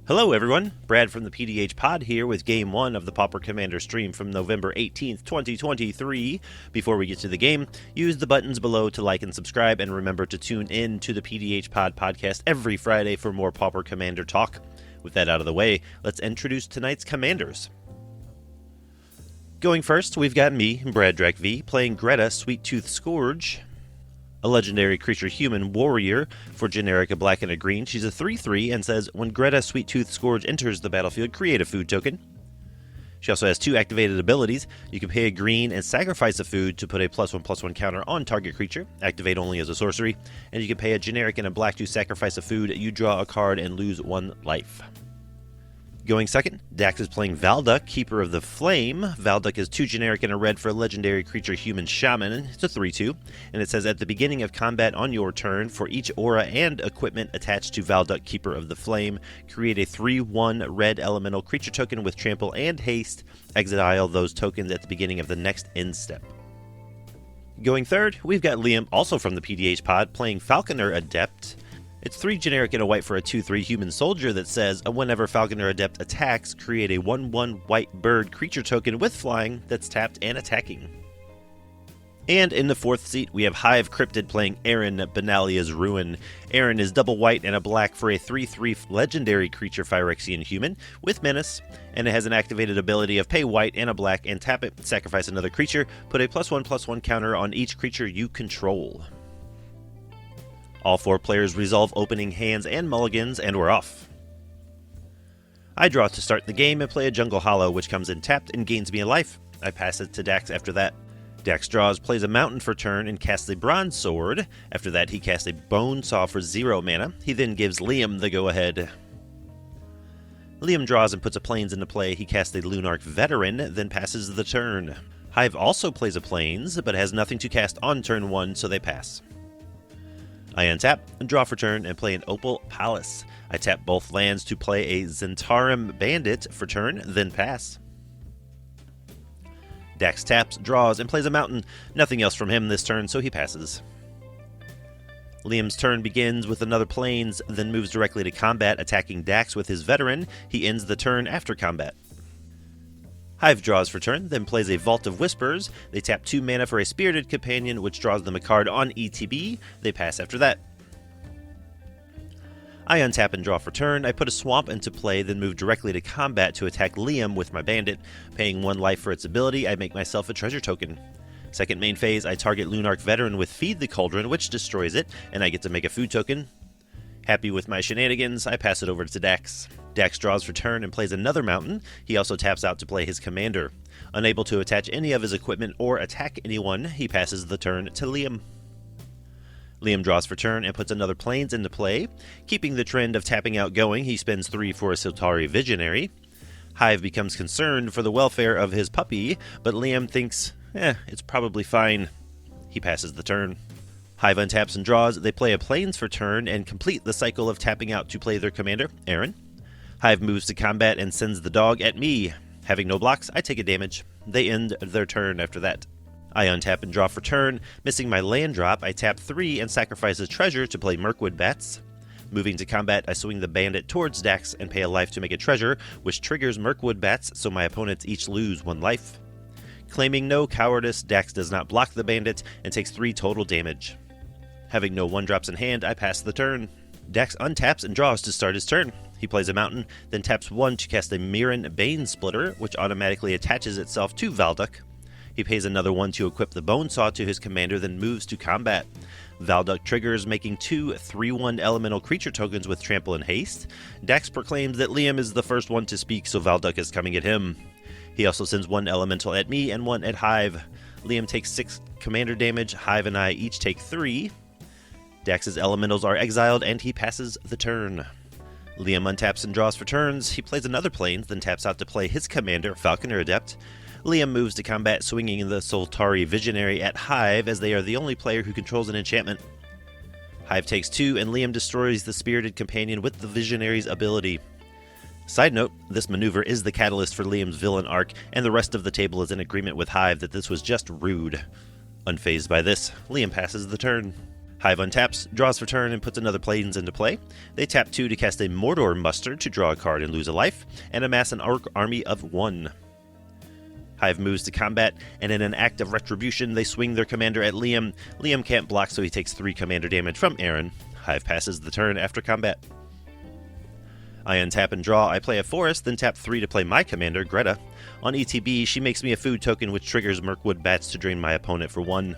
Hello everyone, Brad from the PDH Pod here with Game 1 of the Pauper Commander stream from November 18th, 2023. Before we get to the game, use the buttons below to like and subscribe, and remember to tune in to the PDH Pod podcast every Friday for more Pauper Commander talk. With that out of the way, let's introduce tonight's commanders. Going first, we've got me, Brad Drake V, playing Greta, Sweet Tooth Scourge, a legendary creature human warrior. For generic, a black and a green. She's a 3/3 and says, when Greta Sweet Tooth Scourge enters the battlefield, create a food token. She also has 2 activated abilities. You can pay a green and sacrifice a food to put a +1/+1 counter on target creature, activate only as a sorcery, and you can pay a generic and a black to sacrifice a food. You draw a card and lose 1 life. Going second, Dax is playing Valduk, Keeper of the Flame. Valduk is 2 generic and a red for a legendary creature human shaman. It's a 3/2, and it says at the beginning of combat on your turn, for each aura and equipment attached to Valduk, Keeper of the Flame, create a 3/1 red elemental creature token with trample and haste. Exile those tokens at the beginning of the next end step. Going third, we've got Liam, also from the PDH Pod, playing Falconer Adept. It's 3 generic and a white for a 2/3 human soldier that says, whenever Falconer Adept attacks, create a 1/1 white bird creature token with flying that's tapped and attacking. And in the 4th seat, we have Hive Cryptid playing Aron, Benalia's Ruin. Aron is double white and a black for a 3/3 legendary creature Phyrexian human with menace, and it has an activated ability of pay white and a black and tap it, sacrifice another creature, put a +1/+1 counter on each creature you control. All 4 players resolve opening hands and mulligans, and we're off. I draw to start the game and play a Jungle Hollow, which comes in tapped and gains me a life. I pass it to Dax after that. Dax draws, plays a Mountain for turn, and casts a Bronze Sword. After that, he casts a Bone Saw for 0 mana. He then gives Liam the go-ahead. Liam draws and puts a Plains into play. He casts a Lunarch Veteran, then passes the turn. Hive also plays a Plains, but has nothing to cast on turn 1, so they pass. I untap, draw for turn, and play an Opal Palace. I tap both lands to play a Zentarum Bandit for turn, then pass. Dax taps, draws, and plays a Mountain. Nothing else from him this turn, so he passes. Liam's turn begins with another Plains, then moves directly to combat, attacking Dax with his Veteran. He ends the turn after combat. Hive draws for turn, then plays a Vault of Whispers. They tap 2 mana for a Spirited Companion, which draws them a card on ETB. They pass after that. I untap and draw for turn. I put a Swamp into play, then move directly to combat to attack Liam with my Bandit. Paying 1 life for its ability, I make myself a treasure token. Second main phase, I target Lunarch Veteran with Feed the Cauldron, which destroys it, and I get to make a food token. Happy with my shenanigans, I pass it over to Dax. Dax draws for turn and plays another Mountain. He also taps out to play his Commander. Unable to attach any of his equipment or attack anyone, he passes the turn to Liam. Liam draws for turn and puts another Plains into play. Keeping the trend of tapping out going, he spends 3 for a Siltari Visionary. Hive becomes concerned for the welfare of his puppy, but Liam thinks, it's probably fine. He passes the turn. Hive untaps and draws. They play a Plains for turn and complete the cycle of tapping out to play their commander, Aron. Hive moves to combat and sends the dog at me. Having no blocks, I take a damage. They end their turn after that. I untap and draw for turn. Missing my land drop, I tap 3 and sacrifice a treasure to play Mirkwood Bats. Moving to combat, I swing the Bandit towards Dax and pay a life to make a treasure, which triggers Mirkwood Bats, so my opponents each lose 1 life. Claiming no cowardice, Dax does not block the Bandit and takes 3 total damage. Having no 1-drops in hand, I pass the turn. Dax untaps and draws to start his turn. He plays a Mountain, then taps 1 to cast a Mirren Bane Splitter, which automatically attaches itself to Valduk. He pays another 1 to equip the Bone Saw to his commander, then moves to combat. Valduk triggers, making 2 3/1 elemental creature tokens with trample and haste. Dax proclaims that Liam is the first one to speak, so Valduk is coming at him. He also sends 1 elemental at me and 1 at Hive. Liam takes 6 commander damage. Hive and I each take 3. Dax's elementals are exiled, and he passes the turn. Liam untaps and draws for turns. He plays another Plains, then taps out to play his commander, Falconer Adept. Liam moves to combat, swinging the Siltari Visionary at Hive, as they are the only player who controls an enchantment. Hive takes 2, and Liam destroys the Spirited Companion with the Visionary's ability. Side note, this maneuver is the catalyst for Liam's villain arc, and the rest of the table is in agreement with Hive that this was just rude. Unfazed by this, Liam passes the turn. Hive untaps, draws for turn, and puts another plains into play. They tap 2 to cast a Mordor Muster to draw a card and lose a life, and amass an Orc army of 1. Hive moves to combat, and in an act of retribution, they swing their commander at Liam. Liam can't block, so he takes 3 commander damage from Aron. Hive passes the turn after combat. I untap and draw. I play a forest, then tap 3 to play my commander, Greta. On ETB, she makes me a food token which triggers Mirkwood Bats to drain my opponent for 1.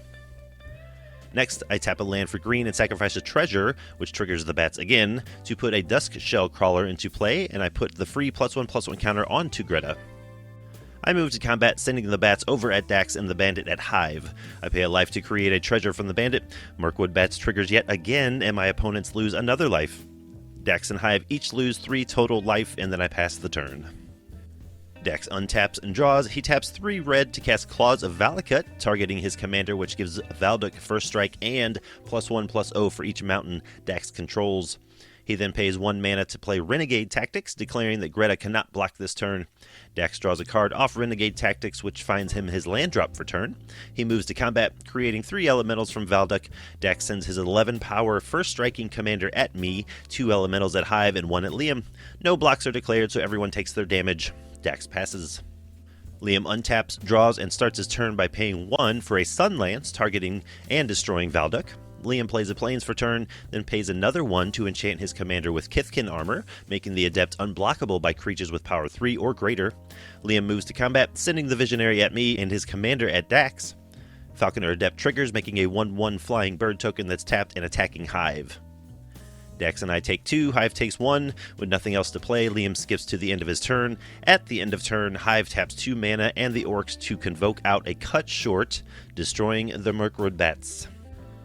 Next, I tap a land for green and sacrifice a treasure, which triggers the bats again, to put a Dusk Shell Crawler into play, and I put the free +1/+1 counter onto Greta. I move to combat, sending the bats over at Dax and the bandit at Hive. I pay a life to create a treasure from the bandit. Mirkwood Bats triggers yet again, and my opponents lose another life. Dax and Hive each lose 3 total life, and then I pass the turn. Dax untaps and draws. He taps 3 red to cast Claws of Valakut, targeting his commander, which gives Valduk first strike and +1/+0 for each mountain Dax controls. He then pays 1 mana to play Renegade Tactics, declaring that Greta cannot block this turn. Dax draws a card off Renegade Tactics, which finds him his land drop for turn. He moves to combat, creating 3 elementals from Valduk. Dax sends his 11 power first striking commander at me, 2 elementals at Hive, and 1 at Liam. No blocks are declared, so everyone takes their damage. Dax passes. Liam untaps, draws, and starts his turn by paying 1 for a Sun Lance, targeting and destroying Valduk. Liam plays a plains for turn, then pays another 1 to enchant his commander with Kithkin armor, making the Adept unblockable by creatures with power 3 or greater. Liam moves to combat, sending the Visionary at me and his commander at Dax. Falconer Adept triggers, making a 1/1 flying bird token that's tapped and attacking Hive. Dax and I take 2, Hive takes 1. With nothing else to play, Liam skips to the end of his turn. At the end of turn, Hive taps 2 mana and the Orcs to convoke out a Cut Short, destroying the Mirkwood Bats.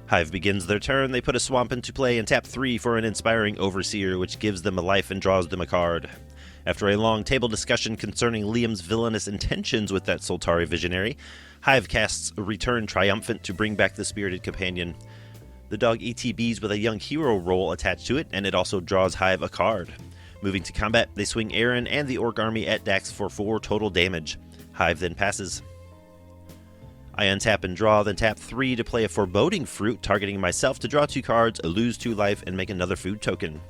Hive begins their turn. They put a swamp into play and tap 3 for an Inspiring Overseer, which gives them a life and draws them a card. After a long table discussion concerning Liam's villainous intentions with that Soltari Visionary, Hive casts Return Triumphant to bring back the Spirited Companion. The dog ETBs with a young hero roll attached to it, and it also draws Hive a card. Moving to combat, they swing Aron and the Orc army at Dax for 4 total damage. Hive then passes. I untap and draw, then tap 3 to play a Foreboding Fruit, targeting myself to draw 2 cards, lose 2 life, and make another food token.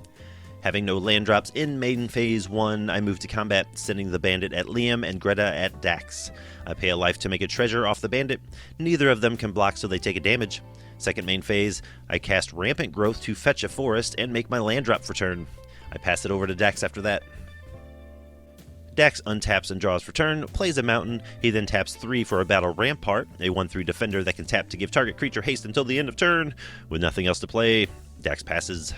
Having no land drops in Maiden Phase 1, I move to combat, sending the bandit at Liam and Greta at Dax. I pay a life to make a treasure off the bandit. Neither of them can block, so they take a damage. Second main phase, I cast Rampant Growth to fetch a forest and make my land drop for turn. I pass it over to Dax after that. Dax untaps and draws for turn, plays a mountain. He then taps 3 for a Battle Rampart, a 1/3 defender that can tap to give target creature haste until the end of turn. With nothing else to play, Dax passes.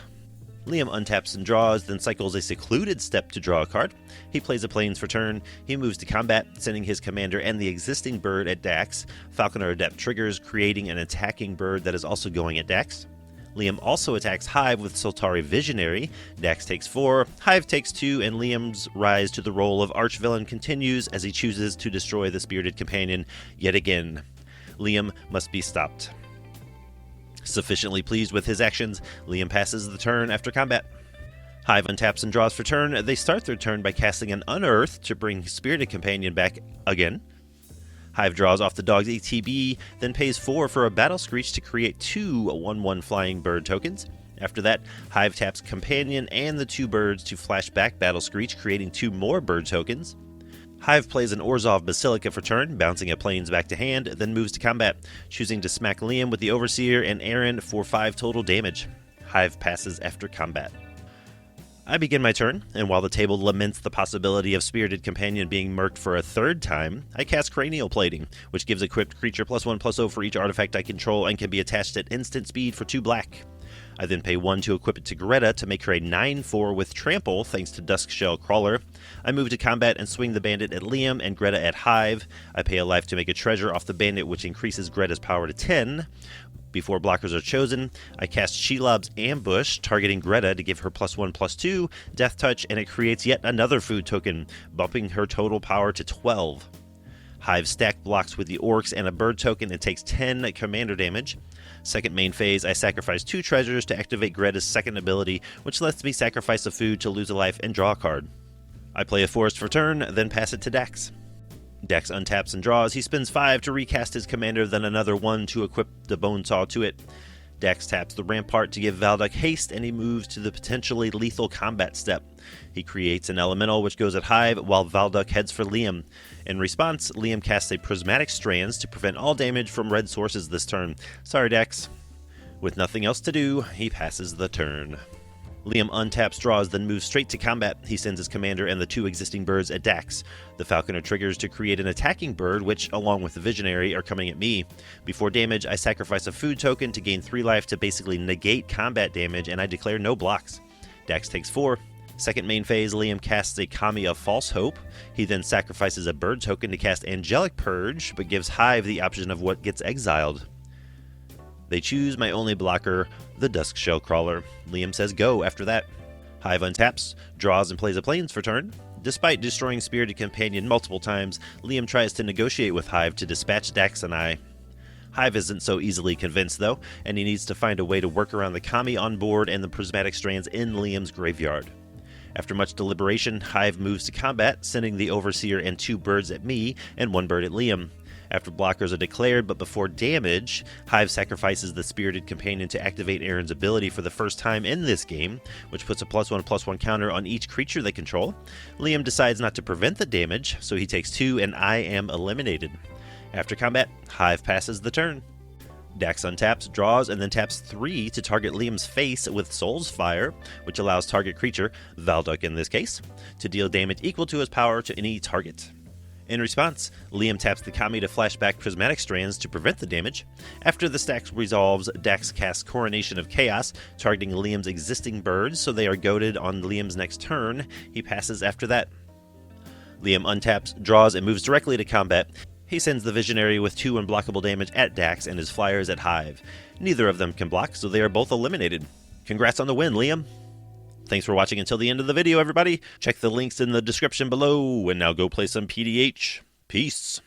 Liam untaps and draws, then cycles a Secluded Step to draw a card. He plays a plains for turn. He moves to combat, sending his commander and the existing bird at Dax. Falconer Adept triggers, creating an attacking bird that is also going at Dax. Liam also attacks Hive with Soltari Visionary. Dax takes 4, Hive takes 2, and Liam's rise to the role of Archvillain continues as he chooses to destroy the Spirited Companion yet again. Liam must be stopped. Sufficiently pleased with his actions, Liam passes the turn after combat. Hive untaps and draws for turn. They start their turn by casting an Unearth to bring Spirited Companion back again. Hive draws off the dog's ETB, then pays 4 for a Battle Screech to create 2 1/1 flying bird tokens. After that, Hive taps Companion and the 2 birds to flash back Battle Screech, creating 2 more bird tokens. Hive plays an Orzhov Basilica for turn, bouncing a plains back to hand, then moves to combat, choosing to smack Liam with the Overseer and Aron for 5 total damage. Hive passes after combat. I begin my turn, and while the table laments the possibility of Spirited Companion being murked for a 3rd time, I cast Cranial Plating, which gives equipped creature +1/+0 for each artifact I control and can be attached at instant speed for 2 black. I then pay 1 to equip it to Greta to make her a 9/4 with Trample thanks to Dusk Shell Crawler. I move to combat and swing the bandit at Liam and Greta at Hive. I pay a life to make a treasure off the bandit, which increases Greta's power to 10. Before blockers are chosen, I cast Shelob's Ambush, targeting Greta to give her +1/+2, Death Touch, and it creates yet another food token, bumping her total power to 12. Hive stack blocks with the Orcs and a bird token and takes 10 commander damage. Second main phase, I sacrifice 2 treasures to activate Greta's second ability, which lets me sacrifice a food to lose a life and draw a card. I play a forest for turn, then pass it to Dax. Dax untaps and draws. He spends 5 to recast his commander, then another 1 to equip the Bone Saw to it. Dax taps the Rampart to give Valduk haste, and he moves to the potentially lethal combat step. He creates an elemental which goes at Hive, while Valduk heads for Liam. In response, Liam casts a Prismatic Strands to prevent all damage from red sources this turn. Sorry, Dax. With nothing else to do, he passes the turn. Liam untaps, draws, then moves straight to combat. He sends his commander and the 2 existing birds at Dax. The Falconer triggers to create an attacking bird, which, along with the Visionary, are coming at me. Before damage, I sacrifice a food token to gain 3 life to basically negate combat damage, and I declare no blocks. Dax takes 4. Second main phase, Liam casts a Kami of False Hope. He then sacrifices a bird token to cast Angelic Purge, but gives Hive the option of what gets exiled. They choose my only blocker, the Dusk Shell Crawler. Liam says go after that. Hive untaps, draws, and plays a Plains for turn. Despite destroying Spirited Companion multiple times, Liam tries to negotiate with Hive to dispatch Dax and I. Hive isn't so easily convinced, though, and he needs to find a way to work around the Kami on board and the Prismatic Strands in Liam's graveyard. After much deliberation, Hive moves to combat, sending the Overseer and 2 birds at me and 1 bird at Liam. After blockers are declared, but before damage, Hive sacrifices the Spirited Companion to activate Aron's ability for the first time in this game, which puts a +1/+1 counter on each creature they control. Liam decides not to prevent the damage, so he takes 2 and I am eliminated. After combat, Hive passes the turn. Dax untaps, draws, and then taps 3 to target Liam's face with Soul's Fire, which allows target creature, Valduk in this case, to deal damage equal to his power to any target. In response, Liam taps the Kami to flashback Prismatic Strands to prevent the damage. After the stack resolves, Dax casts Coronation of Chaos, targeting Liam's existing birds, so they are goaded on Liam's next turn. He passes after that. Liam untaps, draws, and moves directly to combat. He sends the Visionary with 2 unblockable damage at Dax and his flyers at Hive. Neither of them can block, so they are both eliminated. Congrats on the win, Liam! Thanks for watching until the end of the video, everybody. Check the links in the description below, and now go play some PDH. Peace!